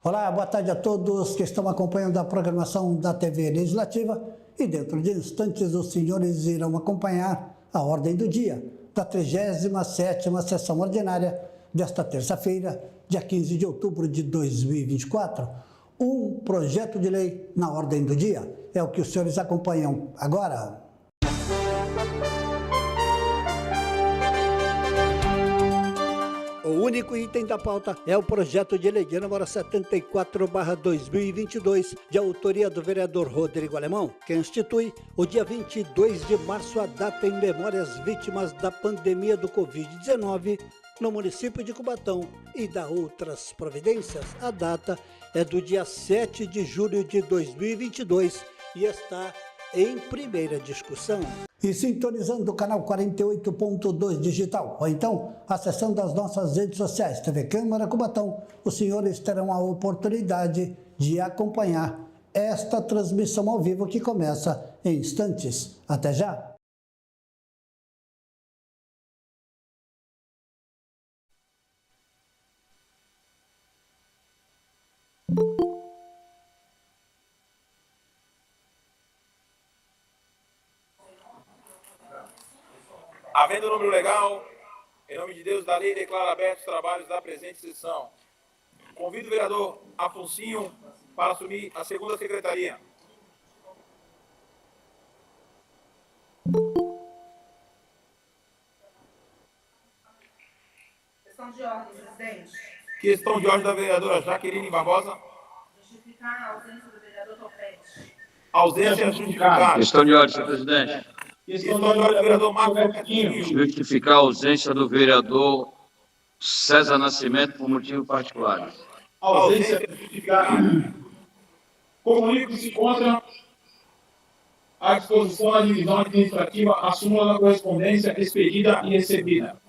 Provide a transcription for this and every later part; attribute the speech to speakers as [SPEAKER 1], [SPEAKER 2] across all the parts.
[SPEAKER 1] Olá, boa tarde a todos que estão acompanhando a programação da TV Legislativa e dentro de instantes os senhores irão acompanhar a ordem do dia da 37ª sessão ordinária desta terça-feira, dia 15 de outubro de 2024. Um projeto de lei na ordem do dia é o que os senhores acompanham agora. O único item da pauta é o projeto de lei de número 74/2022, de autoria do vereador Rodrigo Alemão, que institui o dia 22 de março a data em memória às vítimas da pandemia do Covid-19 no município de Cubatão e da outras providências. A data é do dia 7 de julho de 2022 e está em primeira discussão. E sintonizando o canal 48.2 digital, ou então acessando as nossas redes sociais, TV Câmara Cubatão, os senhores terão a oportunidade de acompanhar esta transmissão ao vivo que começa em instantes. Até já!
[SPEAKER 2] Havendo número legal, em nome de Deus, da lei, declaro abertos os trabalhos da presente sessão. Convido o vereador Afonsinho para assumir a segunda secretaria.
[SPEAKER 3] Questão de ordem, presidente.
[SPEAKER 2] Questão de ordem da vereadora Jaqueline Barbosa.
[SPEAKER 3] Justificar a ausência do vereador Topete.
[SPEAKER 2] Ausência justificada.
[SPEAKER 4] Questão de ordem, senhor presidente.
[SPEAKER 2] Questão de ordem do vereador Marcos Coutinho.
[SPEAKER 4] Justificar a ausência do vereador César Nascimento por motivo particular.
[SPEAKER 2] Ausência justificada.
[SPEAKER 5] Comunico que se encontra à disposição da divisão administrativa a súmula da correspondência expedida e recebida.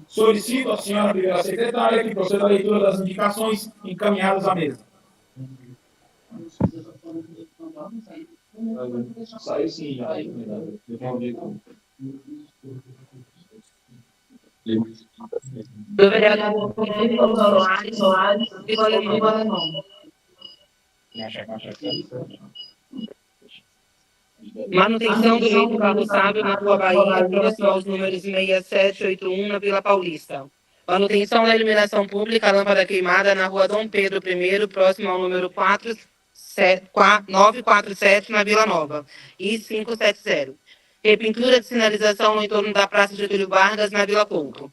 [SPEAKER 5] Solicito à senhora primeira secretária que proceda à leitura das indicações encaminhadas à mesa.
[SPEAKER 6] Saiu sim, já.
[SPEAKER 3] Do vereador Soares e do Alemão. Manutenção do leito Carlos Sábio na Rua Bahia, próximo aos números 6781 na Vila Paulista. Manutenção da iluminação pública, lâmpada queimada na Rua Dom Pedro I, próximo ao número 947 na Vila Nova, e 570. Repintura de sinalização no entorno da Praça Getúlio Vargas, na Vila Couto.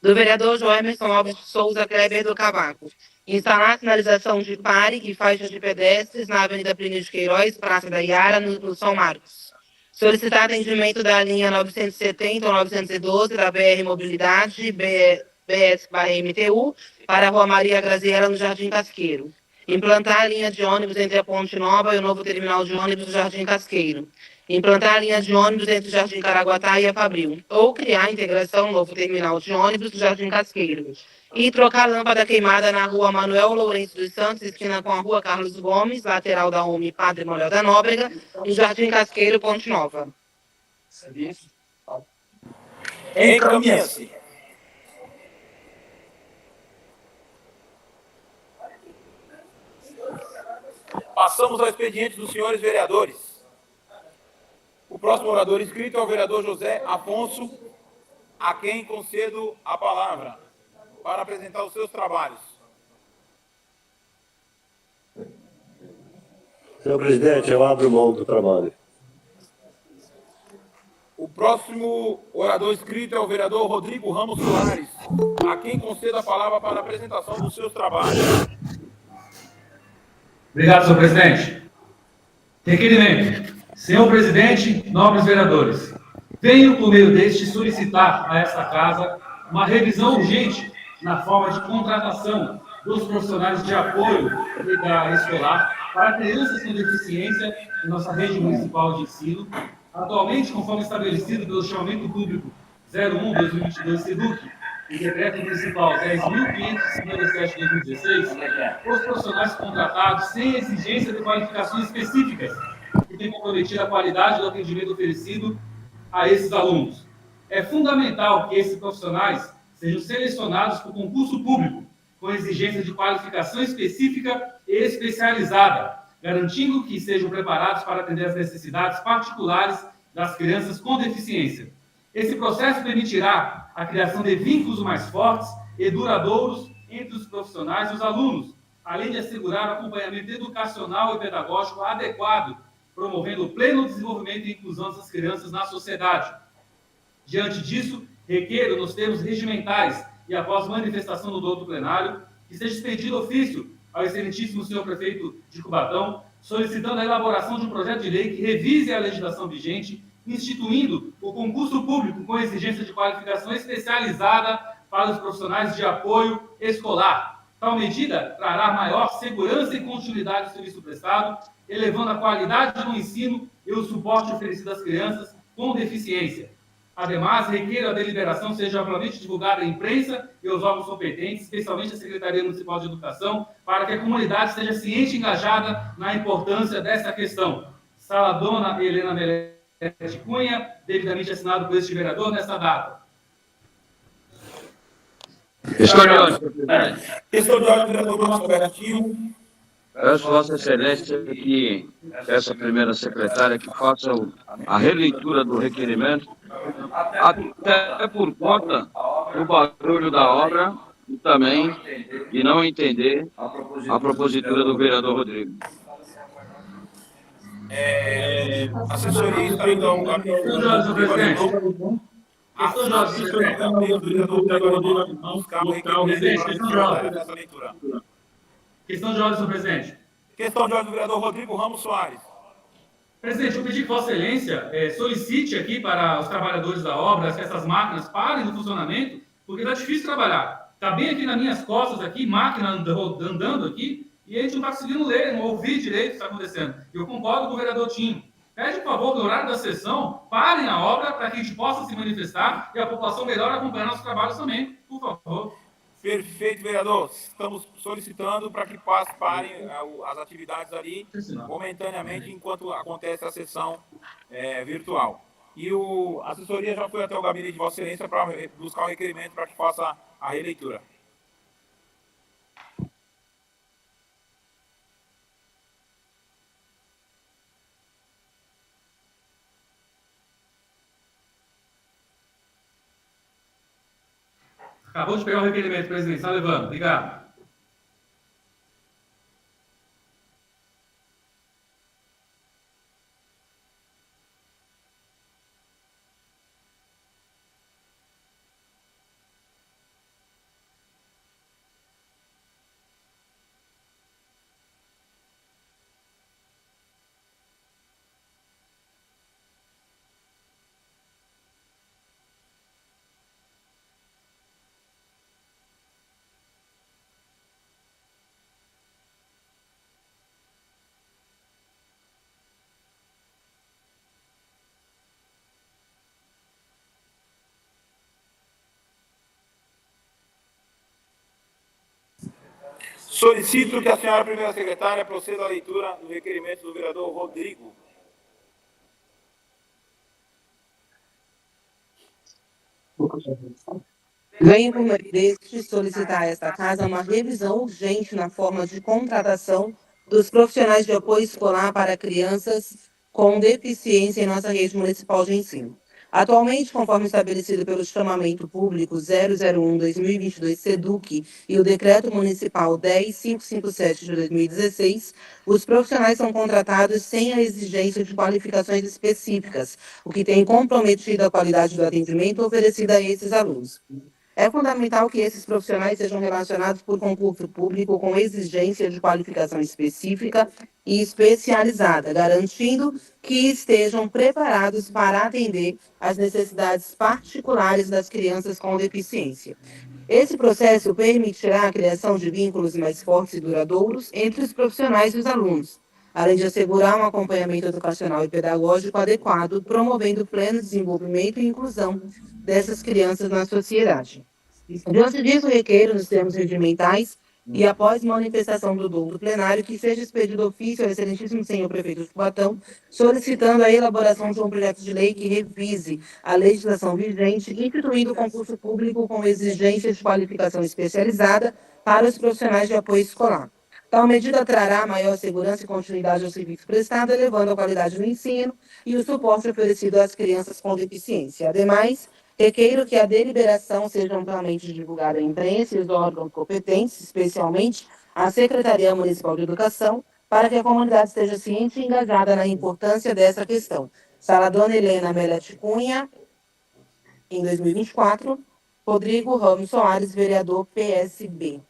[SPEAKER 3] Do vereador Joemerson Alves de Souza Kleber do Cavaco. Instalar sinalização de pare e faixas de pedestres na Avenida Plínio de Queiroz, Praça da Iara, no São Marcos. Solicitar atendimento da linha 970 ou 912 da BR Mobilidade, BS/MTU, para a Rua Maria Graziella, no Jardim Casqueiro. Implantar a linha de ônibus entre a Ponte Nova e o novo terminal de ônibus do Jardim Casqueiro. Implantar a linha de ônibus entre o Jardim Caraguatá e a Fabril. Ou criar a integração novo terminal de ônibus do Jardim Casqueiro. E trocar a lâmpada queimada na Rua Manuel Lourenço dos Santos, esquina com a Rua Carlos Gomes, lateral da UME Padre Manuel da Nóbrega, no Jardim Casqueiro, Ponte Nova.
[SPEAKER 2] Encaminha-se. Passamos ao expediente dos senhores vereadores. O próximo orador inscrito é o vereador José Afonso, a quem concedo a palavra para apresentar os seus trabalhos.
[SPEAKER 7] Senhor presidente, eu abro mão do trabalho.
[SPEAKER 2] O próximo orador inscrito é o vereador Rodrigo Ramos Soares, a quem concedo a palavra para a apresentação dos seus trabalhos.
[SPEAKER 8] Obrigado, senhor presidente. Requerimento. Senhor presidente, nobres vereadores, venho por meio deste solicitar a esta casa uma revisão urgente na forma de contratação dos profissionais de apoio da escolar para crianças com deficiência em nossa rede municipal de ensino, atualmente conforme estabelecido pelo chamamento público 01/2022 SEDUC, e decreto municipal 10.557/2016, os profissionais contratados sem exigência de qualificações específicas, que tem comprometido a qualidade do atendimento oferecido a esses alunos. É fundamental que esses profissionais sejam selecionados por concurso público, com exigências de qualificação específica e especializada, garantindo que sejam preparados para atender às necessidades particulares das crianças com deficiência. Esse processo permitirá a criação de vínculos mais fortes e duradouros entre os profissionais e os alunos, além de assegurar o acompanhamento educacional e pedagógico adequado, promovendo o pleno desenvolvimento e inclusão dessas crianças na sociedade. Diante disso, requeiro, nos termos regimentais e após manifestação do douto plenário, que seja expedido ofício ao excelentíssimo senhor prefeito de Cubatão, solicitando a elaboração de um projeto de lei que revise a legislação vigente, instituindo o concurso público com exigência de qualificação especializada para os profissionais de apoio escolar. Tal medida trará maior segurança e continuidade do serviço prestado, elevando a qualidade do ensino e o suporte oferecido às crianças com deficiência. Ademais, requeiro a deliberação seja amplamente divulgada à imprensa e aos órgãos competentes, especialmente a Secretaria Municipal de Educação, para que a comunidade esteja ciente e engajada na importância dessa questão. Sala Dona Helena Melete Cunha, devidamente assinado por este vereador nesta data.
[SPEAKER 4] Questão de ordem, presidente.
[SPEAKER 2] Questão de ordem, vereador Bruno Albertino.
[SPEAKER 4] Peço Vossa Excelência que essa primeira secretária que faça a releitura do requerimento, até por conta do barulho da obra e também de não entender a propositura do vereador Rodrigo.
[SPEAKER 2] Assessoria está então o gabinete
[SPEAKER 8] Questão de ordem, senhor presidente. Questão de ordem, senhor presidente. Questão de ordem, senhor presidente.
[SPEAKER 2] Questão de ordem do vereador Rodrigo Ramos Soares.
[SPEAKER 8] Presidente, eu pedi que Vossa Excelência solicite aqui para os trabalhadores da obra que essas máquinas parem no funcionamento, porque está difícil trabalhar. Está bem aqui nas minhas costas, aqui, máquina andando aqui, e a gente não está conseguindo ler, não ouvir direito o que está acontecendo. Eu concordo com o vereador Tinho. Pede, por favor, no horário da sessão, parem a obra para que a gente possa se manifestar e a população melhor acompanhar nossos trabalhos também, por favor.
[SPEAKER 2] Perfeito, vereador. Estamos solicitando para que parem as atividades ali momentaneamente enquanto acontece a sessão virtual. E a assessoria já foi até o gabinete de Vossa Excelência para buscar o requerimento para que faça a releitura.
[SPEAKER 8] Acabou de pegar o requerimento, presidente. Está levando. Obrigado.
[SPEAKER 2] Solicito que a senhora primeira secretária proceda à leitura do requerimento do vereador Rodrigo.
[SPEAKER 3] Venho por meio deste solicitar a esta Casa uma revisão urgente na forma de contratação dos profissionais de apoio escolar para crianças com deficiência em nossa rede municipal de ensino. Atualmente, conforme estabelecido pelo Chamamento Público 001/2022 SEDUC e o Decreto Municipal 10557 de 2016, os profissionais são contratados sem a exigência de qualificações específicas, o que tem comprometido a qualidade do atendimento oferecido a esses alunos. É fundamental que esses profissionais sejam relacionados por concurso público com exigência de qualificação específica e especializada, garantindo que estejam preparados para atender às necessidades particulares das crianças com deficiência. Esse processo permitirá a criação de vínculos mais fortes e duradouros entre os profissionais e os alunos, além de assegurar um acompanhamento educacional e pedagógico adequado, promovendo pleno desenvolvimento e inclusão dessas crianças na sociedade. Diante disso, requeiro, nos termos regimentais, e após manifestação do douto plenário, que seja expedido ofício ao excelentíssimo senhor prefeito de Cubatão, solicitando a elaboração de um projeto de lei que revise a legislação vigente, instituindo concurso público com exigência de qualificação especializada para os profissionais de apoio escolar. Tal medida trará maior segurança e continuidade ao serviço prestado, elevando a qualidade do ensino e o suporte oferecido às crianças com deficiência. Ademais, requeiro que a deliberação seja amplamente divulgada à imprensa e aos órgãos competentes, especialmente à Secretaria Municipal de Educação, para que a comunidade esteja ciente e engajada na importância dessa questão. Sala Dona Helena Melete Cunha, em 2024. Rodrigo Ramos Soares, vereador PSB.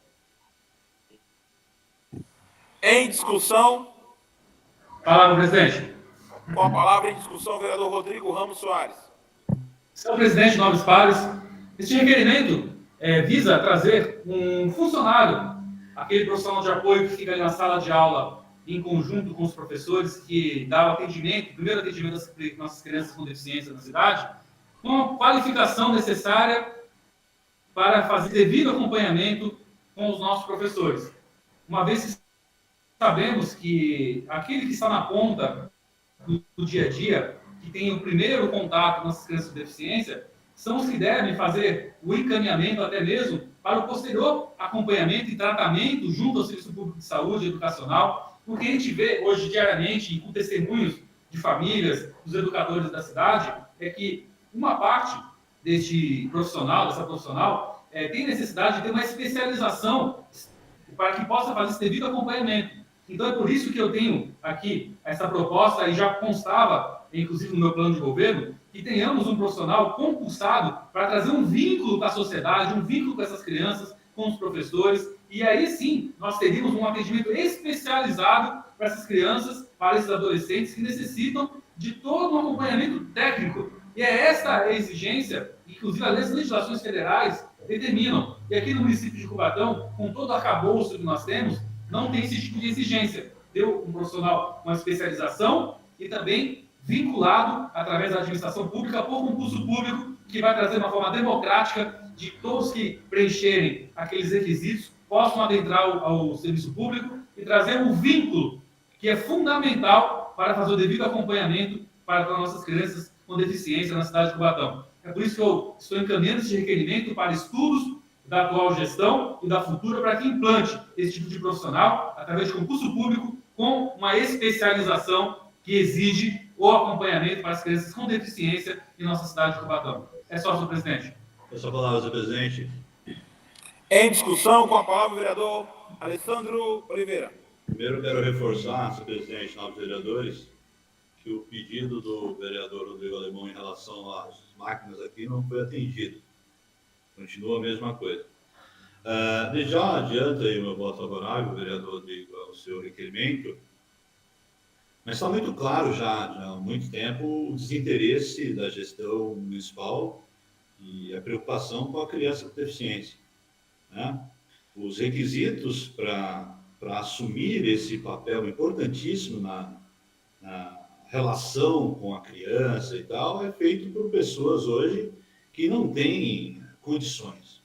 [SPEAKER 2] Em discussão,
[SPEAKER 8] Palavra, presidente.
[SPEAKER 2] com a palavra em discussão, o vereador Rodrigo Ramos Soares.
[SPEAKER 8] Senhor presidente, nobres pares, este requerimento visa trazer um funcionário, aquele profissional de apoio que fica ali na sala de aula, em conjunto com os professores, que dá o atendimento, o primeiro atendimento das nossas crianças com deficiência na cidade, com a qualificação necessária para fazer devido acompanhamento com os nossos professores. Uma vez que sabemos que aquele que está na ponta do dia a dia, que tem o primeiro contato com as crianças com deficiência, são os que devem fazer o encaminhamento até mesmo para o posterior acompanhamento e tratamento junto ao Serviço Público de Saúde Educacional, porque a gente vê hoje diariamente, com testemunhos de famílias, dos educadores da cidade, é que uma parte deste profissional, dessa profissional, tem necessidade de ter uma especialização para que possa fazer esse devido acompanhamento. Então, é por isso que eu tenho aqui essa proposta, e já constava, inclusive no meu plano de governo, que tenhamos um profissional concursado para trazer um vínculo com a sociedade, um vínculo com essas crianças, com os professores, e aí sim, nós teríamos um atendimento especializado para essas crianças, para esses adolescentes que necessitam de todo um acompanhamento técnico. E é esta a exigência, inclusive as legislações federais determinam. E aqui no município de Cubatão, com todo o arcabouço que nós temos, não tem esse tipo de exigência. Deu um profissional com especialização e também vinculado, através da administração pública, por concurso público, que vai trazer uma forma democrática de todos que preencherem aqueles requisitos possam adentrar ao serviço público e trazer um vínculo que é fundamental para fazer o devido acompanhamento para nossas crianças com deficiência na cidade de Cubatão. É por isso que eu estou encaminhando esse requerimento para estudos da atual gestão e da futura para que implante esse tipo de profissional através de concurso público com uma especialização que exige o acompanhamento para as crianças com deficiência em nossa cidade de Cubatão. É só, senhor presidente.
[SPEAKER 7] Essa palavra, senhor presidente.
[SPEAKER 2] Em discussão, com a palavra o vereador Alessandro Oliveira.
[SPEAKER 7] Primeiro, eu quero reforçar, senhor presidente, novos vereadores, que o pedido do vereador Rodrigo Alemão em relação às máquinas aqui não foi atendido. Continua a mesma coisa. Já adianta aí o meu voto favorável, vereador Rodrigo, ao seu requerimento, mas está muito claro já há muito tempo o desinteresse da gestão municipal e a preocupação com a criança com deficiência, né? Os requisitos para assumir esse papel importantíssimo na relação com a criança e tal, é feito por pessoas hoje que não têm condições.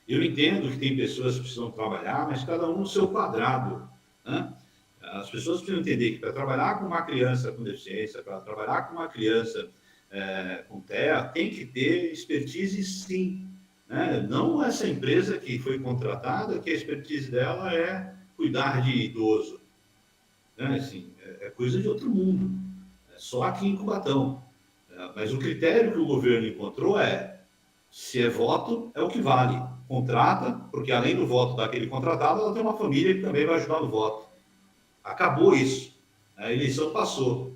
[SPEAKER 7] Eu entendo que tem pessoas que precisam trabalhar, mas cada um no seu quadrado, né? As pessoas precisam entender que para trabalhar com uma criança com deficiência, para trabalhar com uma criança com TEA, tem que ter expertise sim, né? Não essa empresa que foi contratada, que a expertise dela é cuidar de idoso, né? Assim, é coisa de outro mundo, é só aqui em Cubatão. Mas o critério que o governo encontrou se é voto, é o que vale. Contrata, porque além do voto daquele contratado, ela tem uma família que também vai ajudar no voto. Acabou isso. A eleição passou.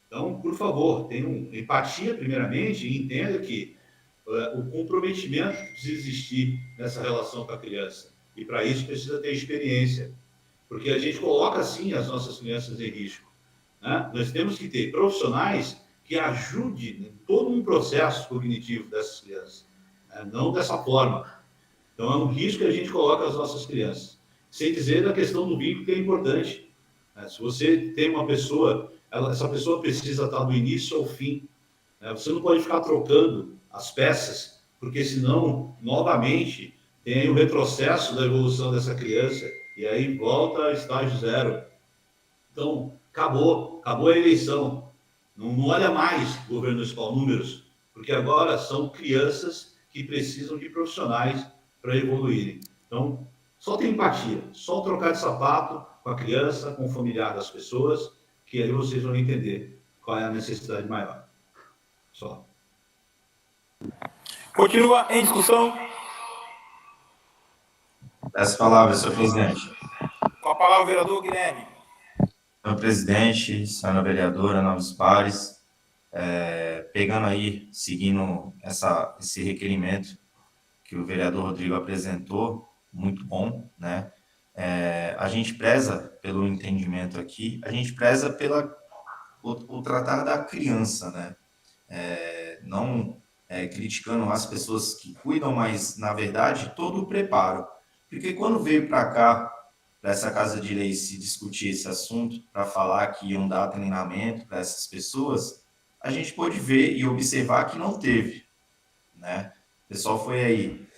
[SPEAKER 7] Então, por favor, tenham empatia, primeiramente, e entenda que o comprometimento que precisa existir nessa relação com a criança. E para isso precisa ter experiência. Porque a gente coloca, sim, as nossas crianças em risco, né? Nós temos que ter profissionais que ajudem em todo um processo cognitivo dessas crianças, né? Não dessa forma. Então, é um risco que a gente coloca as nossas crianças. Sem dizer da questão do vínculo, que é importante. Se você tem uma pessoa, essa pessoa precisa estar do início ao fim. Você não pode ficar trocando as peças, porque senão, novamente, tem aí o retrocesso da evolução dessa criança, e aí volta a estágio zero. Então, acabou a eleição. Não olha mais, governo municipal, números, porque agora são crianças que precisam de profissionais para evoluírem. Então, Só ter empatia, só trocar de sapato com a criança, com o familiar das pessoas, que aí vocês vão entender qual é a necessidade maior. Só.
[SPEAKER 2] Continua em discussão.
[SPEAKER 6] Peço palavras, senhor presidente.
[SPEAKER 2] Com a palavra o vereador Guilherme.
[SPEAKER 6] Senhor presidente, senhora vereadora, nobres pares, pegando aí, seguindo esse requerimento que o vereador Rodrigo apresentou, muito bom, né? A gente preza pelo entendimento aqui, a gente preza o tratar da criança, né? Não criticando as pessoas que cuidam, mas, na verdade, todo o preparo. Porque quando veio para cá, para essa Casa de Leis se discutir esse assunto, para falar que iam dar treinamento para essas pessoas, a gente pôde ver e observar que não teve, né? O pessoal foi aí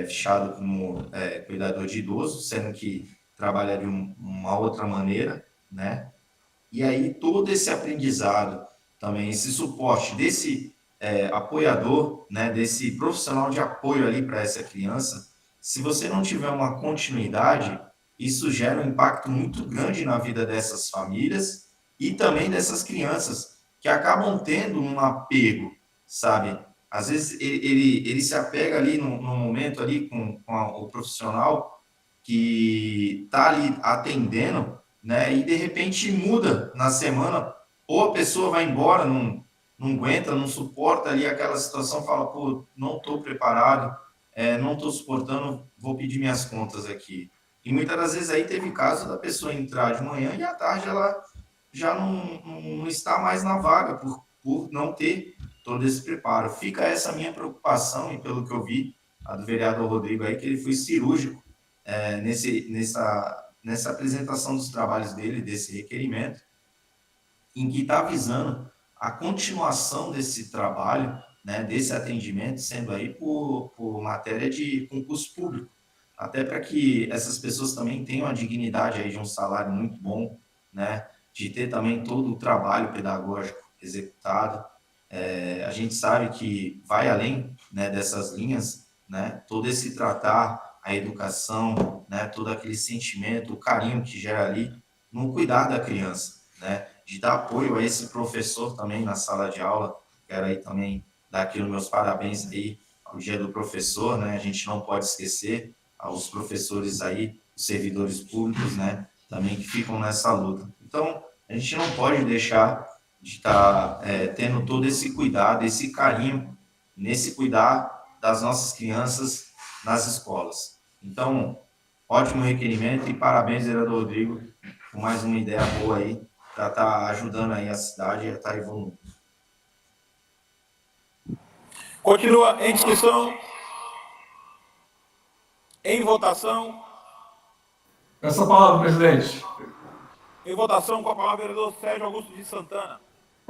[SPEAKER 6] fichado como cuidador de idoso, sendo que trabalha de uma outra maneira, né? E aí todo esse aprendizado, também esse suporte desse apoiador, né, desse profissional de apoio ali para essa criança, se você não tiver uma continuidade, isso gera um impacto muito grande na vida dessas famílias e também dessas crianças, que acabam tendo um apego, sabe? Às vezes ele se apega ali no momento ali com o profissional que está ali atendendo, né? E de repente muda na semana, ou a pessoa vai embora, não aguenta, não suporta ali aquela situação, fala, pô, não estou preparado, não estou suportando, vou pedir minhas contas aqui. E muitas das vezes aí teve caso da pessoa entrar de manhã e à tarde ela já não está mais na vaga por não ter todo esse preparo. Fica essa minha preocupação, e pelo que eu vi, a do vereador Rodrigo aí, que ele foi cirúrgico nessa apresentação dos trabalhos dele, desse requerimento, em que está visando a continuação desse trabalho, né, desse atendimento, sendo aí por matéria de concurso público, até para que essas pessoas também tenham a dignidade aí de um salário muito bom, né, de ter também todo o trabalho pedagógico executado. A gente sabe que vai além, né, dessas linhas, né, todo esse tratar a educação, né, todo aquele sentimento, o carinho que gera ali no cuidar da criança, né, de dar apoio a esse professor também na sala de aula. Quero aí também dar aqui os meus parabéns aí ao Dia do Professor, né, a gente não pode esquecer aos professores aí, os servidores públicos, né, também que ficam nessa luta. Então, a gente não pode deixar de estar tendo todo esse cuidado, esse carinho, nesse cuidar das nossas crianças nas escolas. Então, ótimo requerimento e parabéns, vereador Rodrigo, por mais uma ideia boa aí, para estar ajudando aí a cidade a estar evoluindo.
[SPEAKER 2] Continua em discussão. Em votação.
[SPEAKER 8] Essa palavra, presidente.
[SPEAKER 2] Em votação, com a palavra o vereador Sérgio Augusto de Santana.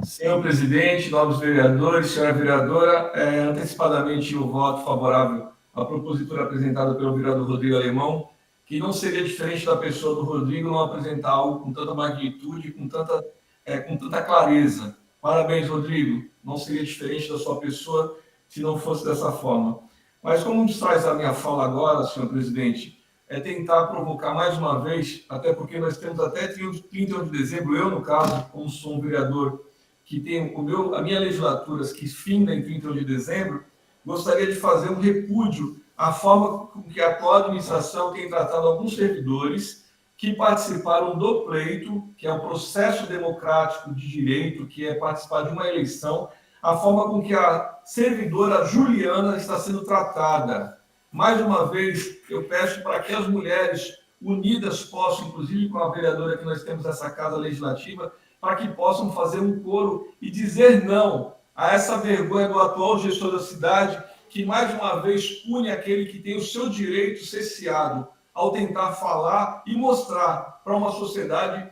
[SPEAKER 8] Senhor presidente, novos vereadores, senhora vereadora, antecipadamente o voto favorável à propositura apresentada pelo vereador Rodrigo Alemão, que não seria diferente da pessoa do Rodrigo não apresentar algo com tanta magnitude, com tanta clareza. Parabéns, Rodrigo. Não seria diferente da sua pessoa se não fosse dessa forma. Mas como nos traz a minha fala agora, senhor presidente, é tentar provocar mais uma vez, até porque nós temos até 31 de dezembro, eu, no caso, como sou um vereador que tem a minha legislatura que finda em 31 de dezembro, gostaria de fazer um repúdio à forma com que a atual administração tem tratado alguns servidores que participaram do pleito, que é o processo democrático de direito, que é participar de uma eleição, a forma com que a servidora Juliana está sendo tratada. Mais uma vez, eu peço para que as mulheres unidas possam, inclusive com a vereadora que nós temos nessa Casa Legislativa, para que possam fazer um coro e dizer não a essa vergonha do atual gestor da cidade, que mais uma vez pune aquele que tem o seu direito cesseado, ao tentar falar e mostrar para uma sociedade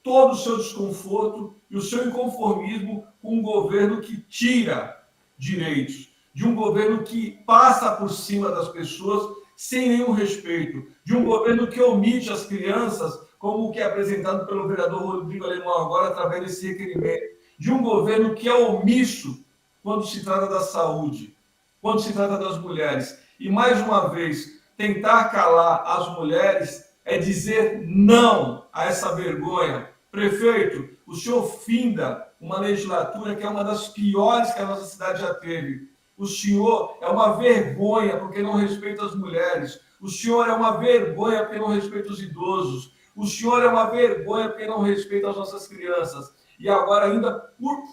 [SPEAKER 8] todo o seu desconforto e o seu inconformismo com um governo que tira direitos, de um governo que passa por cima das pessoas sem nenhum respeito, de um governo que omite as crianças, como o que é apresentado pelo vereador Rodrigo Alemão agora, através desse requerimento, de um governo que é omisso quando se trata da saúde, quando se trata das mulheres. E, mais uma vez,
[SPEAKER 9] tentar calar as mulheres é dizer não a essa vergonha. Prefeito, o senhor finda uma legislatura que é uma das piores que a nossa cidade já teve. O senhor é uma vergonha porque não respeita as mulheres. O senhor é uma vergonha porque não respeita os idosos. O senhor é uma vergonha porque não respeita as nossas crianças. E agora, ainda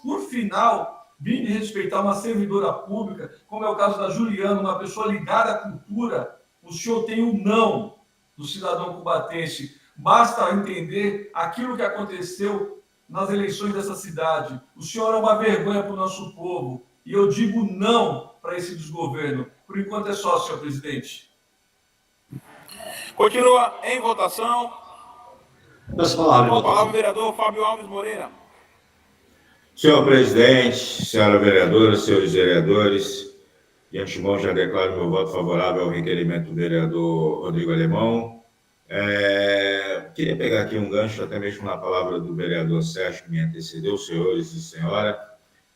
[SPEAKER 9] por final, vim de respeitar uma servidora pública, como é o caso da Juliana, uma pessoa ligada à cultura. O senhor tem um não do cidadão cubatense. Basta entender aquilo que aconteceu nas eleições dessa cidade. O senhor é uma vergonha para o nosso povo. E eu digo não para esse desgoverno. Por enquanto é só, senhor presidente.
[SPEAKER 2] Continua em votação. Com a palavra o vereador Fábio Alves Moreira.
[SPEAKER 10] Senhor presidente, senhora vereadora, senhores vereadores, de antemão já declaro meu voto favorável ao requerimento do vereador Rodrigo Alemão. Queria pegar aqui um gancho, até mesmo na palavra do vereador Sérgio, que me antecedeu, senhores e senhora,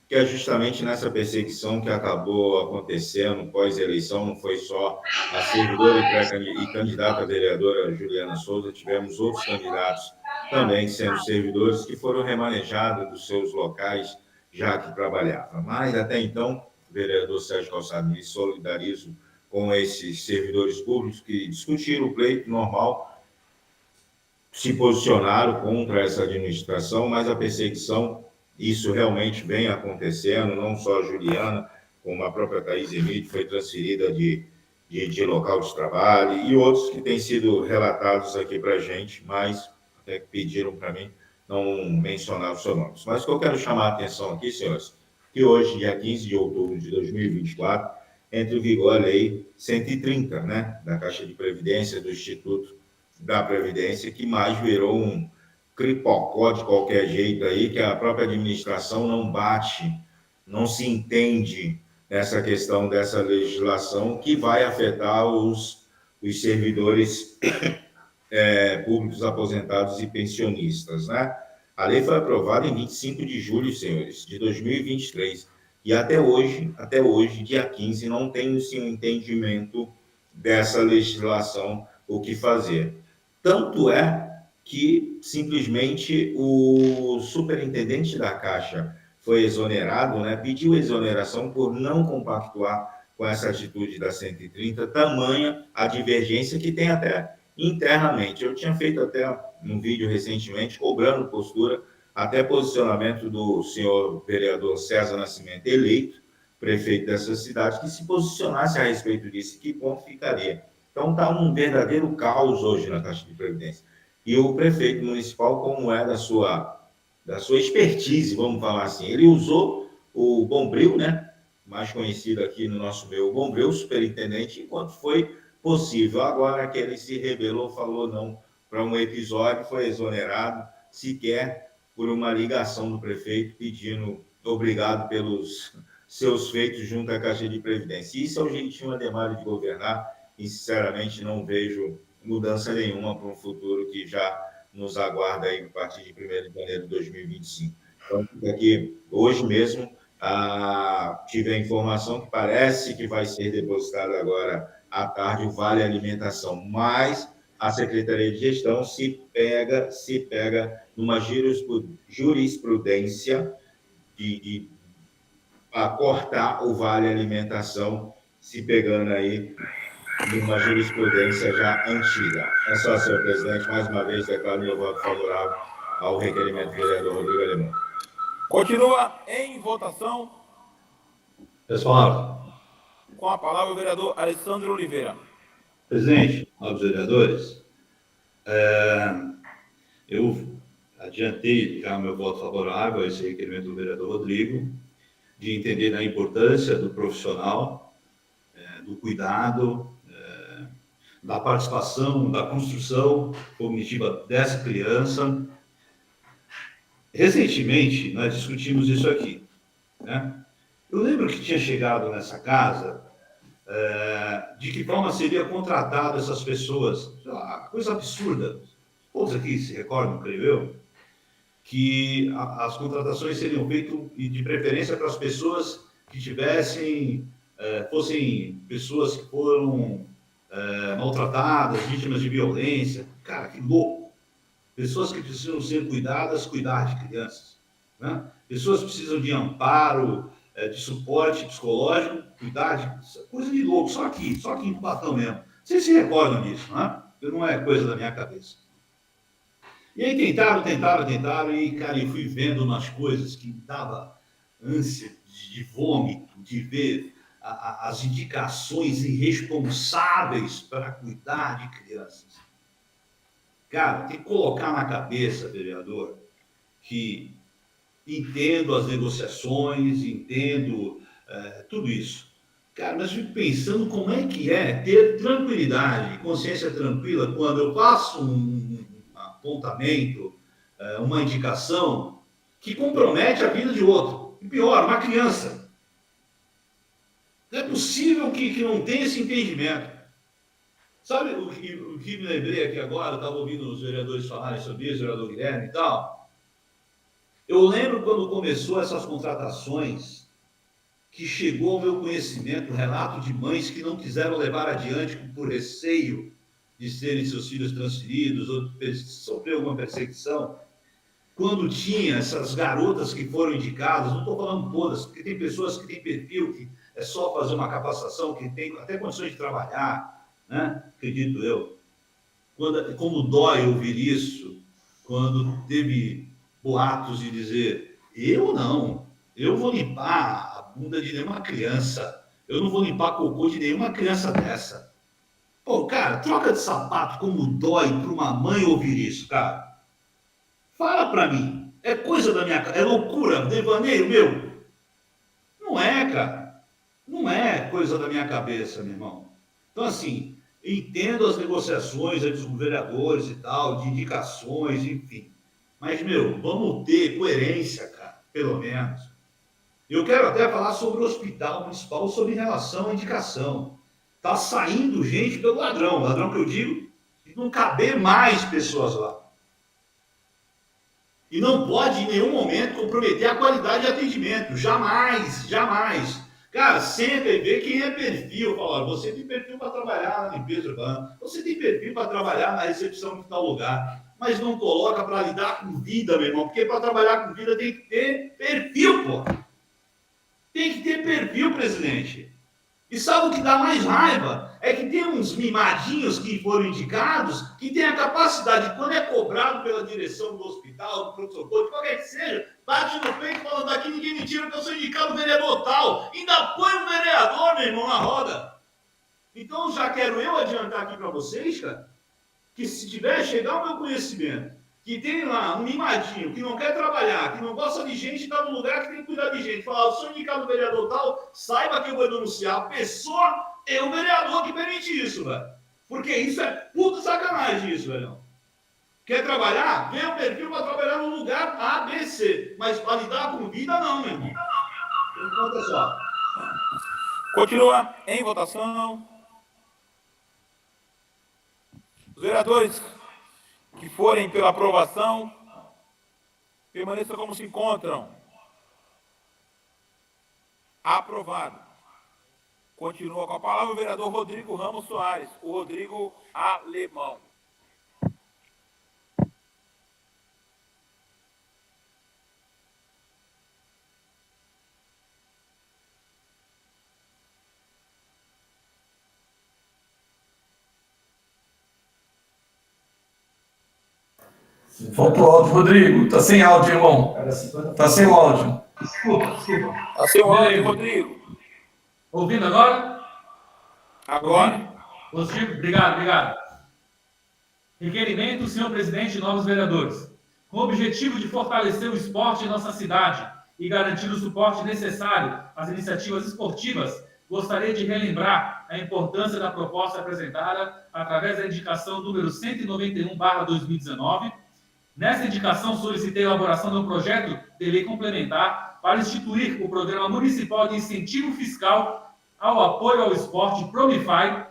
[SPEAKER 10] que é justamente nessa perseguição que acabou acontecendo pós-eleição, não foi só a servidora e candidata a vereadora Juliana Souza, tivemos outros candidatos também sendo servidores que foram remanejados dos seus locais já que trabalhavam. Mas até então, o vereador Sérgio Calçado, me solidarizo com esses servidores públicos que discutiram o pleito normal, se posicionaram contra essa administração, mas a perseguição, isso realmente vem acontecendo, não só a Juliana, como a própria Thaís Emílio, foi transferida de local de trabalho, e outros que têm sido relatados aqui para a gente, mas até que pediram para mim não mencionar os seus nomes. Mas o que eu quero chamar a atenção aqui, senhores, que hoje, dia 15 de outubro de 2024, entra em vigor a Lei 130, né, da Caixa de Previdência, do Instituto da Previdência, que mais virou um cripocó de qualquer jeito aí, que a própria administração não bate, não se entende nessa questão dessa legislação que vai afetar os servidores públicos aposentados e pensionistas, né? A lei foi aprovada em 25 de julho, senhores, de 2023, e até hoje, dia 15, não tem-se um entendimento dessa legislação, o que fazer. Tanto é que simplesmente o superintendente da Caixa foi exonerado, né? Pediu exoneração por não compactuar com essa atitude da 130, tamanha a divergência que tem até internamente. Eu tinha feito até um vídeo recentemente cobrando postura, até posicionamento do senhor vereador César Nascimento, eleito prefeito dessa cidade, que se posicionasse a respeito disso, que ponto ficaria. Então está um verdadeiro caos hoje na Caixa de Previdência. E o prefeito municipal, como é da sua expertise, vamos falar assim, ele usou o Bombril, né, mais conhecido aqui no nosso meio, o Bombril, superintendente, enquanto foi possível. Agora que ele se rebelou, falou não para um episódio, foi exonerado, sequer por uma ligação do prefeito pedindo obrigado pelos seus feitos junto à Caixa de Previdência. Isso é o jeitinho Ademar de governar e, sinceramente, não vejo mudança nenhuma para um futuro que já nos aguarda aí a partir de 1º de janeiro de 2025. Então, aqui, hoje mesmo, tive a informação que parece que vai ser depositado agora à tarde o Vale Alimentação, mas a Secretaria de Gestão se pega numa jurisprudência a cortar o Vale Alimentação, se pegando aí numa jurisprudência já antiga. É só, senhor presidente, mais uma vez declaro meu voto favorável ao requerimento do vereador Rodrigo Alemão.
[SPEAKER 2] Continua em votação.
[SPEAKER 7] Pessoal,
[SPEAKER 2] Com a palavra o vereador Alessandro Oliveira.
[SPEAKER 7] presidente, nobres vereadores, eu adiantei já meu voto favorável a esse requerimento do vereador Rodrigo, de entender a importância do profissional, do cuidado, da participação, da construção cognitiva dessa criança. Recentemente, nós discutimos isso aqui, né? Eu lembro que tinha chegado nessa casa de que forma seria contratado essas pessoas. Coisa absurda. Todos aqui se recordam, creio eu, que as contratações seriam feitas de preferência para as pessoas que tivessem, fossem pessoas que foram maltratadas, vítimas de violência. Cara, que louco! Pessoas que precisam ser cuidadas, cuidar de crianças. Né? Pessoas que precisam de amparo, de suporte psicológico, cuidar de... Coisa de louco, só aqui em Cubatão mesmo. Vocês se recordam disso, né? Não é coisa da minha cabeça. E aí tentaram, e, cara, eu fui vendo umas coisas que me dava ânsia de vômito, de ver as indicações irresponsáveis para cuidar de crianças. Cara, tem que colocar na cabeça, vereador, que entendo as negociações, entendo tudo isso. Cara, mas fico pensando como é que é ter tranquilidade, consciência tranquila, quando eu passo um apontamento, uma indicação que compromete a vida de outro. E pior, uma criança. Não é possível que não tenha esse entendimento. Sabe o que me lembrei aqui agora? Eu estava ouvindo os vereadores falarem sobre isso, o vereador Guilherme e tal. Eu lembro quando começou essas contratações, que chegou ao meu conhecimento relato de mães que não quiseram levar adiante por receio de serem seus filhos transferidos ou sofrer alguma perseguição. Quando tinha essas garotas que foram indicadas, não estou falando todas, porque tem pessoas que têm perfil que é só fazer uma capacitação, que tem até condições de trabalhar, né? Acredito eu. Como dói ouvir isso, quando teve boatos de dizer, eu não, eu vou limpar a bunda de nenhuma criança, eu não vou limpar cocô de nenhuma criança dessa. Pô, cara, troca de sapato, como dói para uma mãe ouvir isso, cara. Fala para mim, é coisa da minha... É loucura, devaneio meu? Não é, cara. Não é coisa da minha cabeça, meu irmão. Então, assim, entendo as negociações dos vereadores e tal, de indicações, enfim. Mas, meu, vamos ter coerência, cara, pelo menos. Eu quero até falar sobre o hospital municipal, sobre relação à indicação. Está saindo gente pelo ladrão. Ladrão que eu digo, de não caber mais pessoas lá. E não pode, em nenhum momento, comprometer a qualidade de atendimento. Jamais, jamais. Cara, senta e vê quem é perfil. Fala, você tem perfil para trabalhar na limpeza urbana. Você tem perfil para trabalhar na recepção de tal lugar. Mas não coloca para lidar com vida, meu irmão. Porque para trabalhar com vida tem que ter perfil, pô. Tem que ter perfil, presidente. E sabe o que dá mais raiva? É que tem uns mimadinhos que foram indicados que tem a capacidade, quando é cobrado pela direção do hospital, do pronto-socorro, de qualquer que seja, bate no peito falando daqui, ninguém me tira que eu sou indicado vereador tal. Ainda põe o vereador, meu irmão, na roda. Então já quero eu adiantar aqui para vocês, cara, que se tiver chegar ao meu conhecimento, que tem lá um mimadinho, que não quer trabalhar, que não gosta de gente, está no lugar que tem que cuidar de gente. Falar, eu sou indicado vereador tal, saiba que eu vou denunciar. A pessoa é o vereador que permite isso, velho. Porque isso é puta sacanagem, isso, velho. Quer trabalhar? Vê o perfil para trabalhar no lugar A, B, C. Mas para lidar com vida, não, meu irmão. Então, pessoal.
[SPEAKER 2] Continua em votação. Os vereadores que forem pela aprovação, permaneçam como se encontram. Aprovado. Continua com a palavra o vereador Rodrigo Ramos Soares, o Rodrigo Alemão.
[SPEAKER 9] Falta o áudio, Rodrigo. Tá sem áudio, irmão. Tá sem o áudio.
[SPEAKER 8] Desculpa.
[SPEAKER 2] Tá sem o áudio, Rodrigo.
[SPEAKER 8] Ouvindo agora?
[SPEAKER 2] Agora.
[SPEAKER 8] Positivo? Obrigado. Requerimento, senhor presidente e novos vereadores. Com o objetivo de fortalecer o esporte em nossa cidade e garantir o suporte necessário às iniciativas esportivas, gostaria de relembrar a importância da proposta apresentada através da indicação número 191/2019. Nessa indicação, solicitei a elaboração de um projeto de lei complementar para instituir o Programa Municipal de Incentivo Fiscal ao Apoio ao Esporte Promify.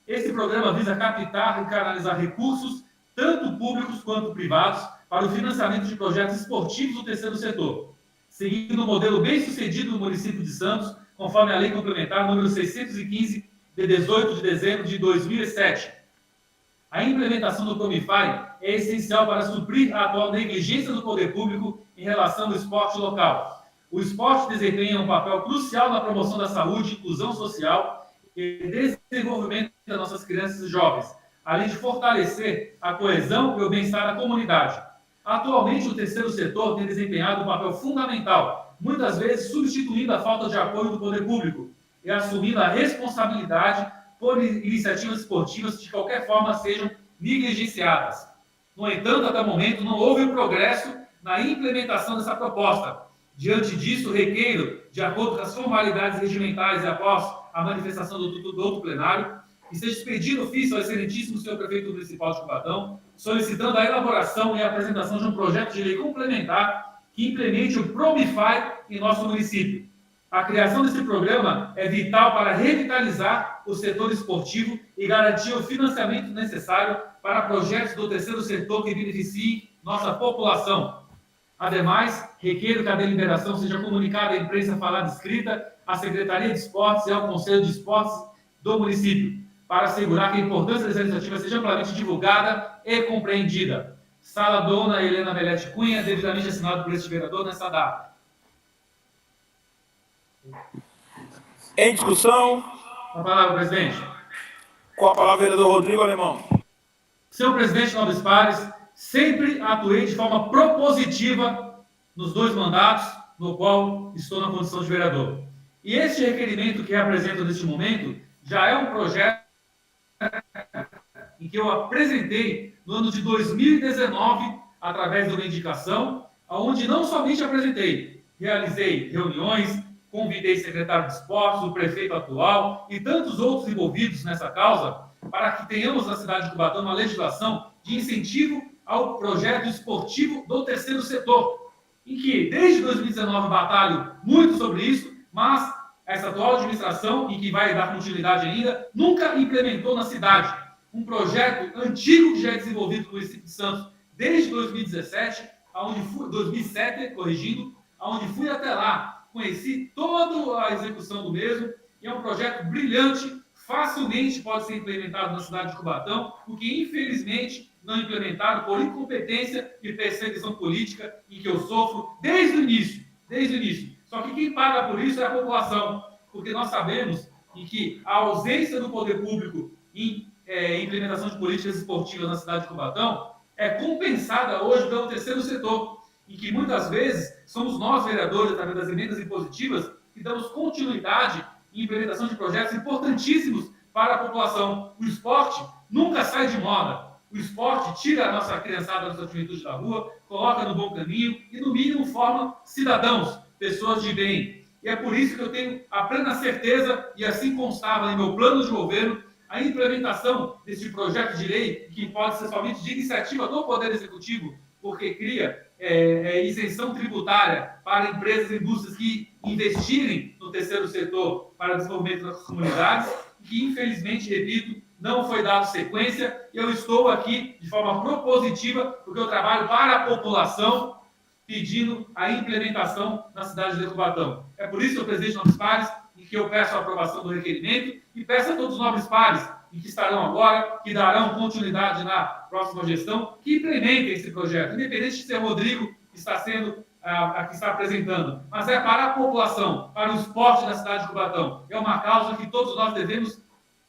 [SPEAKER 8] Esse programa visa captar e canalizar recursos, tanto públicos quanto privados, para o financiamento de projetos esportivos do terceiro setor, seguindo o modelo bem-sucedido do município de Santos, conforme a lei complementar número 615 de 18 de dezembro de 2007. A implementação do Promify é essencial para suprir a atual negligência do poder público em relação ao esporte local. O esporte desempenha um papel crucial na promoção da saúde, inclusão social e desenvolvimento das nossas crianças e jovens, além de fortalecer a coesão e o bem-estar da comunidade. Atualmente, o terceiro setor tem desempenhado um papel fundamental, muitas vezes substituindo a falta de apoio do poder público e assumindo a responsabilidade por iniciativas esportivas que de qualquer forma sejam negligenciadas. No entanto, até o momento, não houve progresso na implementação dessa proposta. Diante disso, requeiro, de acordo com as formalidades regimentais e após a manifestação do outro plenário, que seja expedido ofício ao excelentíssimo senhor prefeito municipal de Cubatão, solicitando a elaboração e a apresentação de um projeto de lei complementar que implemente o Promify em nosso município. A criação desse programa é vital para revitalizar o setor esportivo e garantir o financiamento necessário para projetos do terceiro setor que beneficiem nossa população. Ademais, requeiro que a deliberação seja comunicada à imprensa falada escrita, à Secretaria de Esportes e ao Conselho de Esportes do município, para assegurar que a importância dessa iniciativa seja amplamente divulgada e compreendida. Sala Dona Helena Melete Cunha, devidamente assinado por este vereador nessa data.
[SPEAKER 2] Em discussão.
[SPEAKER 8] Com a palavra, presidente.
[SPEAKER 2] Com a palavra, vereador Rodrigo Alemão.
[SPEAKER 8] Senhor presidente Nobres Pares, sempre atuei de forma propositiva nos 2 mandatos no qual estou na condição de vereador. E este requerimento que apresento neste momento já é um projeto em que eu apresentei no ano de 2019, através de uma indicação, onde não somente apresentei, realizei reuniões, convidei o secretário de esportes, o prefeito atual e tantos outros envolvidos nessa causa, para que tenhamos na cidade de Cubatão uma legislação de incentivo ao projeto esportivo do terceiro setor, em que, desde 2019, batalho muito sobre isso, mas essa atual administração, e que vai dar continuidade ainda, nunca implementou na cidade um projeto antigo que já é desenvolvido no município de Santos desde 2017, 2007, corrigindo, aonde fui até lá, conheci toda a execução do mesmo, e é um projeto brilhante, facilmente pode ser implementado na cidade de Cubatão, o que infelizmente não implementado por incompetência e perseguição política em que eu sofro desde o início. Só que quem paga por isso é a população, porque nós sabemos que a ausência do poder público em implementação de políticas esportivas na cidade de Cubatão é compensada hoje pelo terceiro setor, em que muitas vezes somos nós, vereadores, através das emendas impositivas, que damos continuidade em implementação de projetos importantíssimos para a população. O esporte nunca sai de moda. O esporte tira a nossa criançada da nossa juventude da rua, coloca no bom caminho e, no mínimo, forma cidadãos, pessoas de bem. E é por isso que eu tenho a plena certeza, e assim constava em meu plano de governo, a implementação desse projeto de lei, que pode ser somente de iniciativa do Poder Executivo, porque cria isenção tributária para empresas e indústrias que investirem no terceiro setor para o desenvolvimento das comunidades, que, infelizmente, repito, não foi dado sequência. Eu estou aqui de forma propositiva, porque eu trabalho para a população, pedindo a implementação na cidade de Cubatão. É por isso, senhor presidente Nobres Pares, em que eu peço a aprovação do requerimento e peço a todos os nobres pares, e que estarão agora, que darão continuidade na próxima gestão, que implementem esse projeto, independente de ser Rodrigo que está sendo a que está apresentando, mas é para a população, para o esporte da cidade de Cubatão. É uma causa que todos nós devemos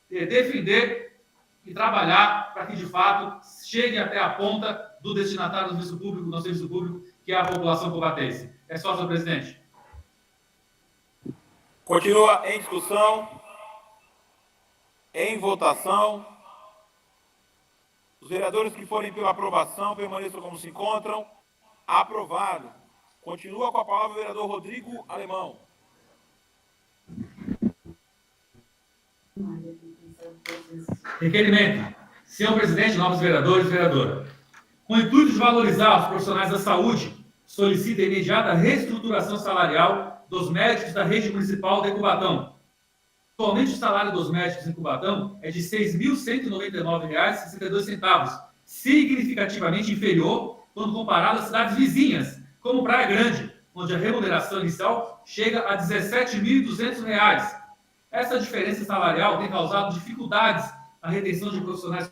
[SPEAKER 8] defender e trabalhar para que, de fato, chegue até a ponta do destinatário do serviço público, do serviço público, que é a população cubatense. É só, senhor presidente.
[SPEAKER 2] Continua em discussão, em votação. Os vereadores que forem pela aprovação permaneçam como se encontram. Aprovado. Continua com a palavra o vereador Rodrigo Alemão.
[SPEAKER 8] Requerimento. Senhor presidente, novos vereadores e vereadora. Com o intuito de valorizar os profissionais da saúde, solicita a imediata reestruturação salarial dos médicos da rede municipal de Cubatão. Atualmente, o salário dos médicos em Cubatão é de R$ 6.199,62, significativamente inferior quando comparado às cidades vizinhas, como Praia Grande, onde a remuneração inicial chega a R$ 17.200. Essa diferença salarial tem causado dificuldades na retenção de profissionais